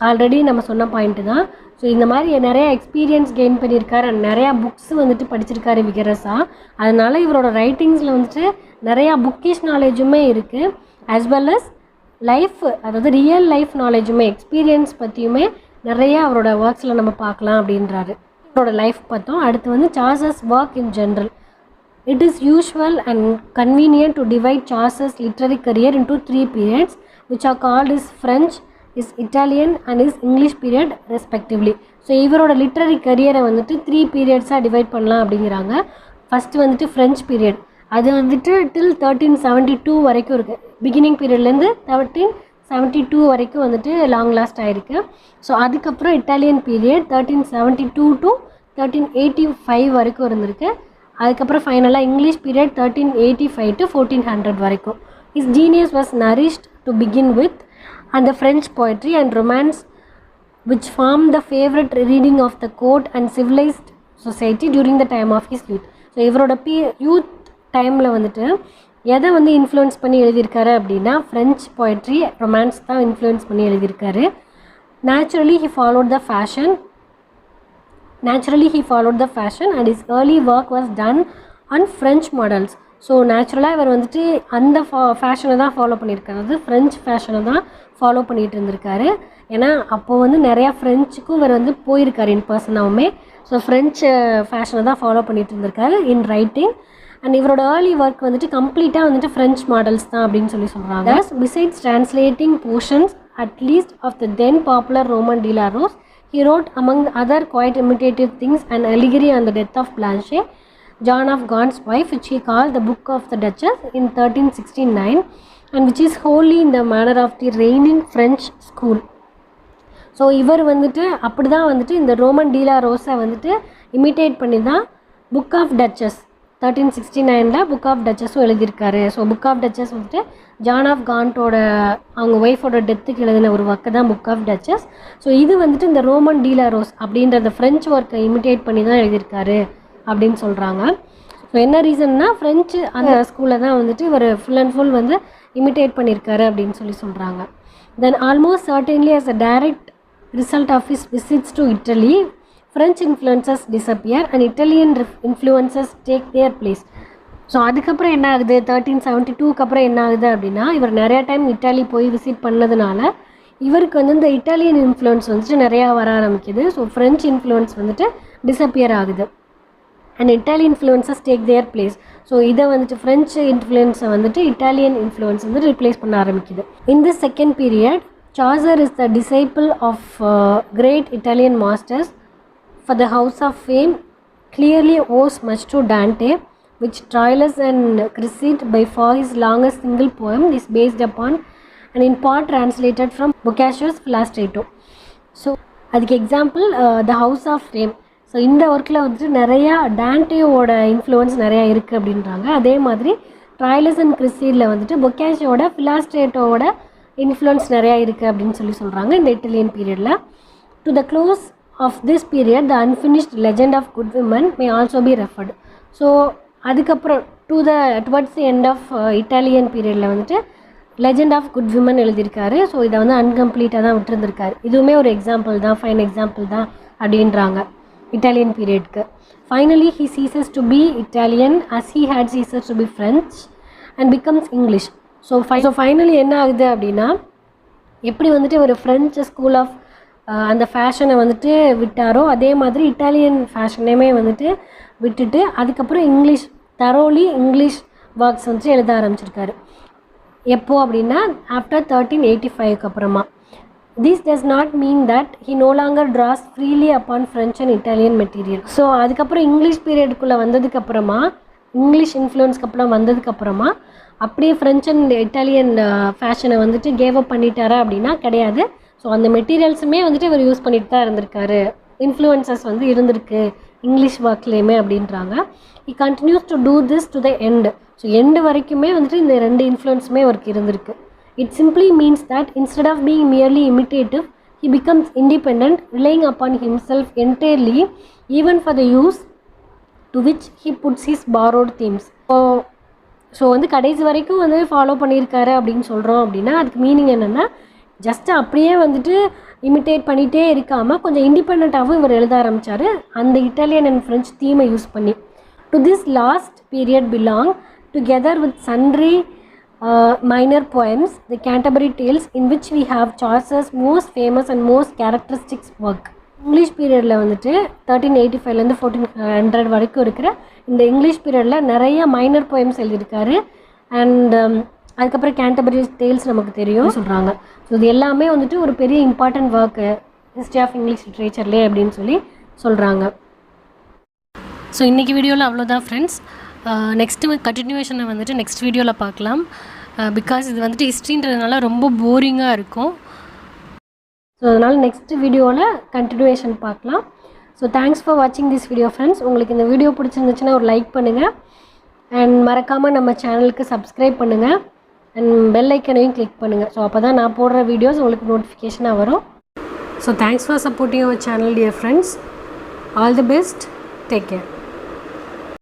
already நம்ம சொன்ன point தான். So இந்த மாதிரி நிறையா experience gain பண்ணியிருக்காரு, நிறையா books வந்துட்டு படிச்சிருக்காரு விகரஸாக. அதனால் இவரோட ரைட்டிங்ஸில் வந்துட்டு நிறையா புக்கிஷ் நாலேஜுமே இருக்குது, ஆஸ் வெல் அஸ் லைஃப், அதாவது ரியல் லைஃப் நாலேஜுமே, எக்ஸ்பீரியன்ஸ் பற்றியுமே நிறையா அவரோட ஒர்க்ஸில் நம்ம பார்க்கலாம் அப்படின்றாரு. அவரோட லைஃப் பார்த்தோம். அடுத்து வந்து saucers work in general. It is usual and convenient to divide saucers literary career into 3 periods which are called his French, his Italian and his English period respectively. So இவரோட லிட்ரரி கரியரை வந்துட்டு 3 periodsஆக divide பண்ணலாம் அப்படிங்கிறாங்க. First வந்துட்டு French period, அது வந்துட்டு டில் 1372 வரைக்கும் இருக்குது. Beginning பீரியட்லேருந்து 1372 வரைக்கும் வந்துட்டு லாங் லாஸ்ட் ஆகிருக்கு. ஸோ அதுக்கப்புறம் இட்டாலியன் பீரியட் 1372 to 1385 வரைக்கும் இருந்திருக்கு. அதுக்கப்புறம் ஃபைனலாக இங்கிலீஷ் பீரியட் 1385 to 1400 வரைக்கும். His genius was nourished to begin with and the French poetry and romance which formed the favorite reading of the court and civilized society during the time of his youth. So இவரோட youth டைமில் வந்துட்டு எதை வந்து influence பண்ணி எழுதியிருக்காரு அப்படின்னா French poetry romance தான் influence பண்ணி எழுதியிருக்காரு. Naturally he followed the fashion and his early work was done on French models. So நேச்சுரலாக இவர் வந்துட்டு அந்த ஃபேஷனை தான் ஃபாலோ பண்ணியிருக்காரு, அது ஃப்ரெஞ்ச் ஃபேஷனை தான் ஃபாலோ பண்ணிகிட்டு இருந்திருக்காரு. ஏன்னா அப்போது வந்து நிறையா ஃப்ரெஞ்சுக்கும் இவர் வந்து போயிருக்காரு இன் பர்சனாகவுமே. ஸோ ஃப்ரெஞ்ச் ஃபேஷனை தான் ஃபாலோ பண்ணிகிட்டு இருந்திருக்காரு இன் ரைட்டிங். அண்ட் இவரோட ஏர்லி ஒர்க் வந்துட்டு கம்ப்ளீட்டாக வந்துட்டு ஃப்ரெஞ்ச் மாடல்ஸ் தான் அப்படின்னு சொல்கிறாங்க. Besides translating portions at least of the then popular Roman de la Rose, he wrote among other quite imitative things an allegory on the death of Blanche, John of Gaunt's wife, which he called the Book of the Duchess in 1369 and which is wholly in the manner of the reigning French school. So இவர் வந்துட்டு அப்படி தான் வந்துட்டு இந்த Roman de la Roseஐ வந்துட்டு imitate பண்ணி தான் book of duchess 1369 book of டச்சஸும் எழுதியிருக்காரு. ஸோ புக் ஆஃப் டச்சஸ் வந்துட்டு ஜான் ஆஃப் காண்டோட அவங்க ஒய்ஃபோட டெத்துக்கு எழுதின ஒரு ஒர்க்கு தான் புக் ஆஃப் டச்சஸ். ஸோ இது வந்துட்டு இந்த ரோமன் de la Rose அப்படின்ற அந்த ஃப்ரெஞ்ச் ஒர்க்கை இமிட்டேட் பண்ணி தான் எழுதியிருக்காரு அப்படின்னு சொல்கிறாங்க. ஸோ என்ன ரீசன்னா ஃப்ரெஞ்சு அந்த ஸ்கூலில் தான் வந்துட்டு இவர் ஃபுல் அண்ட் ஃபுல் வந்து இமிட்டேட் பண்ணியிருக்காரு அப்படின்னு சொல்கிறாங்க. Then almost certainly as a direct result of his visits to Italy, French influences disappear and Italian influences take their place. So அதுக்கப்புறம் என்ன ஆகுது, 1372க்கு அப்புறம் என்ன ஆகுது அப்படின்னா இவர் நிறையா டைம் இட்டாலி போய் விசிட் பண்ணதுனால இவருக்கு வந்து இந்த இட்டாலியன் இன்ஃப்ளூயன்ஸ் வந்துட்டு நிறையா வர ஆரம்பிக்குது. ஸோ ஃப்ரெஞ்ச் இன்ஃப்ளூயன்ஸ் வந்துட்டு டிஸப்பியர் ஆகுது and Italian influences take their place. So இதை வந்துட்டு ஃப்ரெஞ்ச் இன்ஃப்ளூயன்ஸை வந்துட்டு இட்டாலியன் இன்ஃப்ளூயன்ஸ் வந்து ரிப்ளேஸ் பண்ண ஆரம்பிக்குது. In this second period, Chaucer is the disciple of great Italian masters. For the house of fame clearly owes much to Dante, which Troilus and Cressida, by far his longest single poem, is based upon and in part translated from Boccaccio's Philostrato. So அதுக்கு example the house of fame. So இந்த ஒர்க்கில் வந்துட்டு நிறையா டான்டேயோட influence நிறையா இருக்குது அப்படின்றாங்க. அதே மாதிரி ட்ராய்லஸ் அண்ட் கிறிஸ்டியில் வந்துட்டு பொக்காஷியோட ஃபிலாஸ்ட்ரேட்டோட இன்ஃப்ளூயன்ஸ் நிறையா இருக்குது அப்படின்னு சொல்கிறாங்க இந்த இட்டாலியன் பீரியடில். To the close of this period the unfinished legend of good women may also be referred. So அதுக்கப்புறம் towards the end of Italian பீரியடில் வந்துட்டு லெஜெண்ட் ஆஃப் குட் விமன் எழுதியிருக்காரு. ஸோ இதை வந்து அன்கம்ப்ளீட்டாக தான் விட்டுருந்துருக்காரு. இதுவுமே ஒரு எக்ஸாம்பிள் தான், ஃபைன் எக்ஸாம்பிள் தான் அப்படின்றாங்க இட்டாலியன் பீரியட்க்கு. Finally he ceases to be Italian as he had ceases to be French and becomes English. So finally என்ன ஆகுது அப்படின்னா எப்படி வந்துட்டு ஒரு ஃப்ரெஞ்ச் ஸ்கூல் ஆஃப் அந்த ஃபேஷனை வந்துட்டு விட்டாரோ அதே மாதிரி இட்டாலியன் ஃபேஷனையுமே வந்துட்டு விட்டுட்டு அதுக்கப்புறம் தரோலி இங்கிலீஷ் ஒர்க்ஸ் வந்துட்டு எழுத ஆரம்பிச்சிருக்காரு. எப்போ அப்படின்னா ஆஃப்டர் 1385க்கு அப்புறமா. This does not mean that he no longer Dras freely upon French and Italian material. So அதுக்கப்புறம் இங்கிலீஷ் பீரியடுக்குள்ளே வந்ததுக்கப்புறமா இங்கிலீஷ் இன்ஃப்ளூயன்ஸ்க்கு அப்புறம் வந்ததுக்கப்புறமா அப்படியே ஃப்ரெஞ்ச் அண்ட் இட்டாலியன் ஃபேஷனை வந்துட்டு கேவ் அப் பண்ணிட்டாரா அப்படின்னா கிடையாது. ஸோ அந்த மெட்டீரியல்ஸுமே வந்துட்டு இவர் யூஸ் பண்ணிட்டு தான் இருந்திருக்காரு. இன்ஃப்ளூயன்சஸ் வந்து இருந்திருக்கு இங்கிலீஷ் ஒர்க்லேயுமே அப்படின்றாங்க. He continues to do this to the end. So end வரைக்குமே வந்துட்டு இந்த ரெண்டு இன்ஃப்ளூயன்ஸுமே அவருக்கு இருந்திருக்கு. It simply means that instead of being merely imitative he becomes independent, relying upon himself entirely even for the use to which he puts his borrowed themes. So வந்து கடைசி வரைக்கும் வந்து ஃபாலோ பண்ணியிருக்காரு அப்படின்னு சொல்கிறோம் அப்படின்னா அதுக்கு மீனிங் என்னென்னா ஜஸ்ட்டு அப்படியே வந்துட்டு இமிட்டேட் பண்ணிகிட்டே இருக்காமல் கொஞ்சம் இண்டிபெண்ட்டாகவும் இவர் எழுத ஆரம்பித்தார் அந்த இட்டாலியன் அண்ட் ஃப்ரெஞ்ச் தீமை யூஸ் பண்ணி. To this last period belong together with sundry minor poems, the Canterbury Tales, in which we have Chaucer's most famous and most characteristic work. English பீரியடில் வந்துட்டு 1385லேருந்து 1400 வரைக்கும் இருக்கிற இந்த இங்கிலீஷ் பீரியடில் நிறைய மைனர் போயம்ஸ் எழுதியிருக்காரு. அண்ட் அதுக்கப்புறம் கேண்டர்பரி டேல்ஸ் நமக்கு தெரியும் சொல்கிறாங்க. ஸோ இது எல்லாமே வந்துட்டு ஒரு பெரிய important work history of English லிட்ரேச்சர்லேயே அப்படின்னு சொல்கிறாங்க. ஸோ இன்றைக்கி வீடியோவில் அவ்வளோதான் ஃப்ரெண்ட்ஸ். நெக்ஸ்ட்டு கண்டினியூவேஷனை வந்துட்டு நெக்ஸ்ட் வீடியோவில் பார்க்கலாம். பிகாஸ் இது வந்துட்டு ஹிஸ்ட்ரின்றதுனால ரொம்ப போரிங்காக இருக்கும். ஸோ அதனால் நெக்ஸ்ட் வீடியோவில் கண்டினியூவேஷன் பார்க்கலாம். ஸோ தேங்க்ஸ் ஃபார் வாட்சிங் திஸ் வீடியோ ஃப்ரெண்ட்ஸ். உங்களுக்கு இந்த வீடியோ பிடிச்சிருந்துச்சுன்னா ஒரு லைக் பண்ணுங்கள் அண்ட் மறக்காமல் நம்ம சேனலுக்கு சப்ஸ்கிரைப் பண்ணுங்கள். அண்ட் பெல் ஐக்கனையும் கிளிக் பண்ணுங்கள். ஸோ அப்போ தான் நான் போடுற வீடியோஸ் உங்களுக்கு நோட்டிஃபிகேஷனாக வரும். So thanks for supporting our channel dear friends. All the best. Take care.